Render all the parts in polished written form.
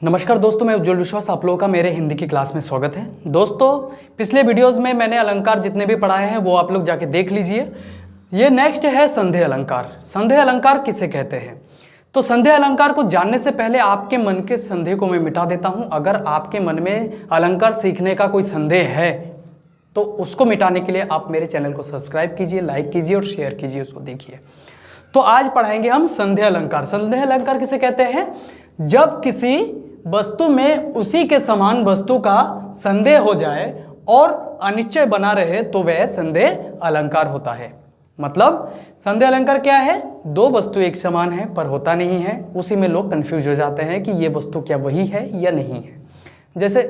नमस्कार दोस्तों, मैं उज्ज्वल विश्वास, आप लोगों का मेरे हिंदी की क्लास में स्वागत है। दोस्तों, पिछले वीडियोस में मैंने अलंकार जितने भी पढ़ाए हैं वो आप लोग जाके देख लीजिए। ये नेक्स्ट है संदेह अलंकार। संदेह अलंकार किसे कहते हैं? तो संदेह अलंकार को जानने से पहले आपके मन के संदेह को मैं मिटा देता हूं। अगर आपके मन में अलंकार सीखने का कोई संदेह है तो उसको मिटाने के लिए आप मेरे चैनल को सब्सक्राइब कीजिए, लाइक कीजिए और शेयर कीजिए, उसको देखिए। तो आज पढ़ाएंगे हम संदेह अलंकार। संदेह अलंकार किसे कहते हैं? जब किसी वस्तु में उसी के समान वस्तु का संदेह हो जाए और अनिश्चय बना रहे तो वह संदेह अलंकार होता है। मतलब संदेह अलंकार क्या है? दो वस्तु एक समान है पर होता नहीं है, उसी में लोग कंफ्यूज हो जाते हैं कि ये वस्तु क्या वही है या नहीं है। जैसे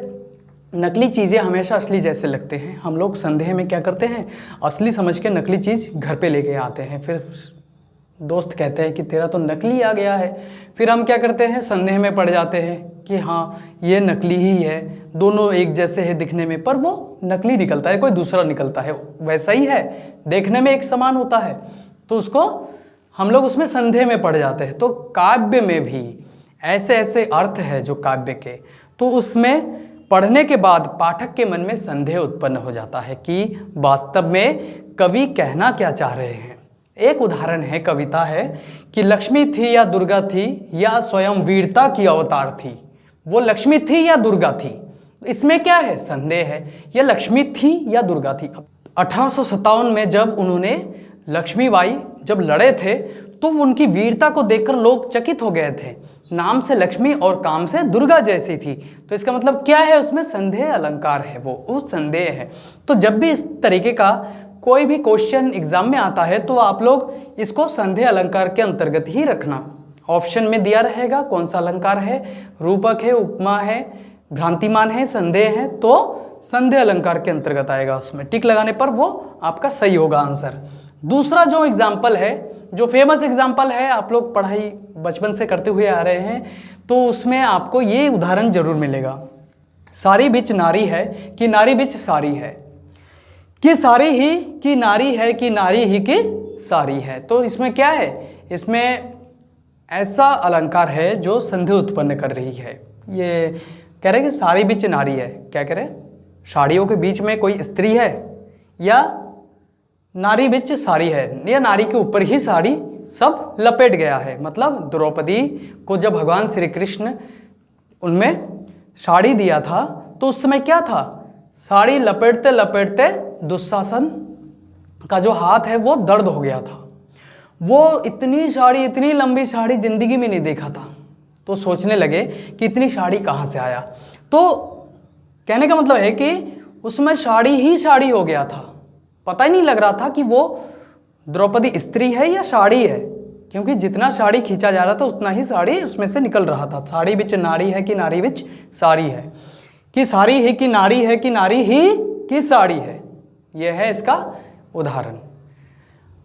नकली चीज़ें हमेशा असली जैसे लगते हैं, हम लोग संदेह में क्या करते हैं, असली समझ के नकली चीज़ घर पे लेके आते हैं। फिर दोस्त कहते हैं कि तेरा तो नकली आ गया है, फिर हम क्या करते हैं, संदेह में पड़ जाते हैं कि हाँ ये नकली ही है, दोनों एक जैसे है दिखने में, पर वो नकली निकलता है, कोई दूसरा निकलता है। वैसा ही है, देखने में एक समान होता है, तो उसको हम लोग उसमें संदेह में पड़ जाते हैं। तो काव्य में भी ऐसे ऐसे अर्थ है जो काव्य के, तो उसमें पढ़ने के बाद पाठक के मन में संदेह उत्पन्न हो जाता है कि वास्तव में कवि कहना क्या चाह रहे हैं। एक उदाहरण है, कविता है कि लक्ष्मी थी या दुर्गा थी या स्वयं वीरता की अवतार थी। वो लक्ष्मी थी या दुर्गा थी, इसमें क्या है, संदेह है। यह लक्ष्मी थी या दुर्गा थी। 1857 में जब उन्होंने लक्ष्मीबाई जब लड़े थे तो उनकी वीरता को देखकर लोग चकित हो गए थे। नाम से लक्ष्मी और काम से दुर्गा जैसी थी, तो इसका मतलब क्या है, उसमें संदेह अलंकार है, वो संदेह है। तो जब भी इस तरीके का कोई भी क्वेश्चन एग्जाम में आता है तो आप लोग इसको संदेह अलंकार के अंतर्गत ही रखना। ऑप्शन में दिया रहेगा कौन सा अलंकार है, रूपक है, उपमा है, भ्रांतिमान है, संदेह है, तो संदेह अलंकार के अंतर्गत आएगा। उसमें टिक लगाने पर वो आपका सही होगा आंसर। दूसरा जो एग्जाम्पल है, जो फेमस एग्जाम्पल है, आप लोग पढ़ाई बचपन से करते हुए आ रहे हैं, तो उसमें आपको ये उदाहरण जरूर मिलेगा। सारी बिच नारी है कि नारी बिच सारी है, कि सारी ही कि नारी है कि नारी ही की सारी है। तो इसमें क्या है, इसमें ऐसा अलंकार है जो संदेह उत्पन्न कर रही है। ये कह रहे कि साड़ी बिच नारी है, क्या कह रहे, साड़ियों के बीच में कोई स्त्री है, या नारी बिच साड़ी है, या नारी के ऊपर ही साड़ी सब लपेट गया है। मतलब द्रौपदी को जब भगवान श्री कृष्ण उनमें साड़ी दिया था तो उस समय क्या था, साड़ी लपेटते लपेटते दुशासन का जो हाथ है वो दर्द हो गया था। वो इतनी साड़ी, इतनी लंबी साड़ी जिंदगी में नहीं देखा था, तो सोचने लगे कि इतनी साड़ी कहाँ से आया। तो कहने का मतलब है कि उसमें साड़ी ही साड़ी हो गया था, पता ही नहीं लग रहा था कि वो द्रौपदी स्त्री है या साड़ी है, क्योंकि जितना साड़ी खींचा जा रहा था उतना ही साड़ी उसमें से निकल रहा था। साड़ी बिच नारी है कि नारी बिच साड़ी है, कि साड़ी है कि नारी है कि नारी ही की साड़ी है। यह है इसका उदाहरण।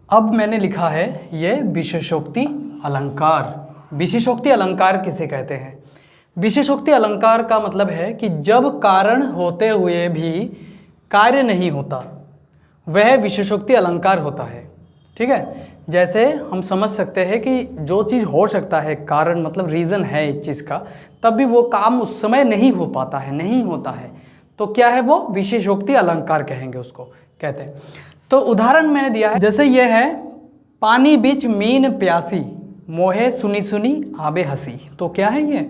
अब मैंने लिखा है ये विशेषोक्ति अलंकार। विशेषोक्ति अलंकार किसे कहते हैं? विशेषोक्ति अलंकार का मतलब है कि जब कारण होते हुए भी कार्य नहीं होता, वह विशेषोक्ति अलंकार होता है। ठीक है, जैसे हम समझ सकते हैं कि जो चीज़ हो सकता है, कारण मतलब रीज़न है इस चीज़ का, तब भी वो काम उस समय नहीं हो पाता है, नहीं होता है, तो क्या है वो विशेषोक्ति अलंकार कहेंगे, उसको कहते हैं। तो उदाहरण मैंने दिया है, जैसे ये है, पानी बीच मीन प्यासी, मोहे सुनी सुनी आबे हंसी। तो क्या है ये,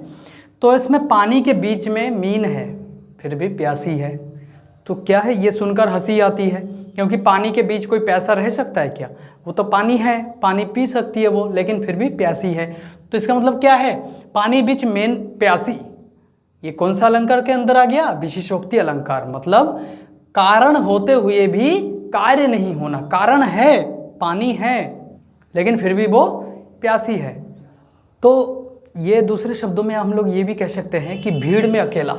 तो इसमें पानी के बीच में मीन है फिर भी प्यासी है, तो क्या है, ये सुनकर हंसी आती है, क्योंकि पानी के बीच कोई प्यासा रह सकता है क्या, वो तो पानी है, पानी पी सकती है वो, लेकिन फिर भी प्यासी है। तो इसका मतलब क्या है, पानी बीच मीन प्यासी, ये कौन सा अलंकार के अंदर आ गया, विशेषोक्ति अलंकार। मतलब कारण होते हुए भी कार्य नहीं होना, कारण है, पानी है, लेकिन फिर भी वो प्यासी है। तो ये दूसरे शब्दों में हम लोग ये भी कह सकते हैं कि भीड़ में अकेला,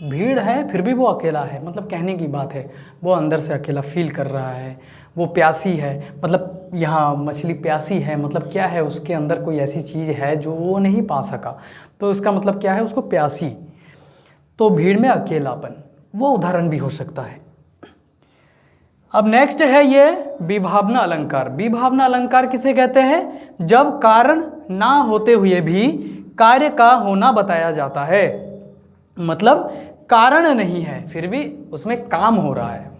भीड़ है फिर भी वो अकेला है, मतलब कहने की बात है, वो अंदर से अकेला फील कर रहा है, वो प्यासी है। मतलब यहाँ मछली प्यासी है, मतलब क्या है, उसके अंदर कोई ऐसी चीज़ है जो वो नहीं पा सका, तो इसका मतलब क्या है, उसको प्यासी। तो भीड़ में अकेलापन, वो उदाहरण भी हो सकता है। अब नेक्स्ट है ये विभावना अलंकार। विभावना अलंकार किसे कहते हैं? जब कारण ना होते हुए भी कार्य का होना बताया जाता है। मतलब कारण नहीं है फिर भी उसमें काम हो रहा है।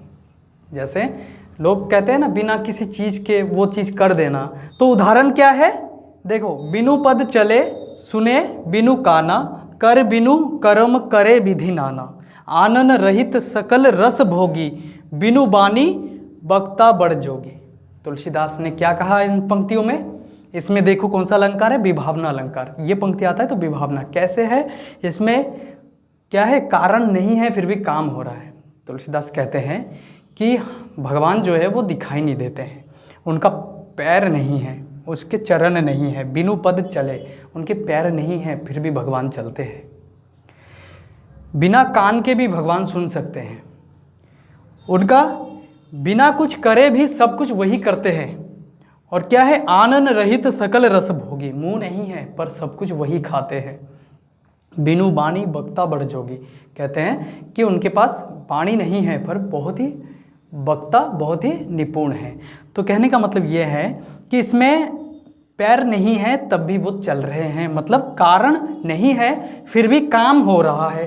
जैसे लोग कहते हैं ना बिना किसी चीज़ के वो चीज़ कर देना, तो उदाहरण क्या है, देखो, बिनु पद चले सुने बिनु काना, कर बिनु कर्म करे विधि नाना, आनन रहित सकल रस भोगी, बिनु बानी बक्ता बड़ जोगी। तुलसीदास ने क्या कहा इन पंक्तियों में? इसमें देखो कौन सा अलंकार है, विभावना अलंकार। ये पंक्ति आता है तो विभावना कैसे है, इसमें क्या है, कारण नहीं है फिर भी काम हो रहा है। तुलसीदास कहते हैं कि भगवान जो है वो दिखाई नहीं देते हैं, उनका पैर नहीं है, उसके चरण नहीं है, बिनु पद चले, उनके पैर नहीं हैं फिर भी भगवान चलते हैं। बिना कान के भी भगवान सुन सकते हैं, उनका बिना कुछ करे भी सब कुछ वही करते हैं। और क्या है, आनन रहित सकल रस भोगी, मुंह नहीं है पर सब कुछ वही खाते हैं। बिनु बानी बक्ता बड़ जोगी, कहते हैं कि उनके पास बाणी नहीं है पर बहुत ही वक्ता, बहुत ही निपुण है। तो कहने का मतलब ये है कि इसमें पैर नहीं है तब भी वो चल रहे हैं, मतलब कारण नहीं है फिर भी काम हो रहा है।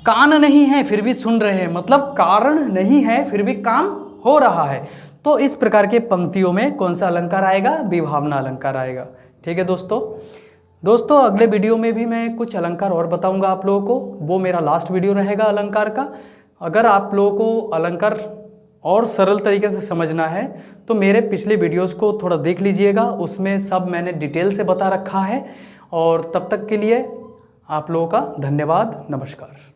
कान नहीं है फिर भी सुन रहे हैं, मतलब कारण नहीं है फिर भी काम हो रहा है। तो इस प्रकार के पंक्तियों में कौन सा अलंकार आएगा, विभावना अलंकार आएगा। ठीक है दोस्तों अगले वीडियो में भी मैं कुछ अलंकार और बताऊंगा आप लोगों को, वो मेरा लास्ट वीडियो रहेगा अलंकार का। अगर आप लोगों को अलंकार और सरल तरीके से समझना है तो मेरे पिछले वीडियोस को थोड़ा देख लीजिएगा, उसमें सब मैंने डिटेल से बता रखा है। और तब तक के लिए आप लोगों का धन्यवाद, नमस्कार।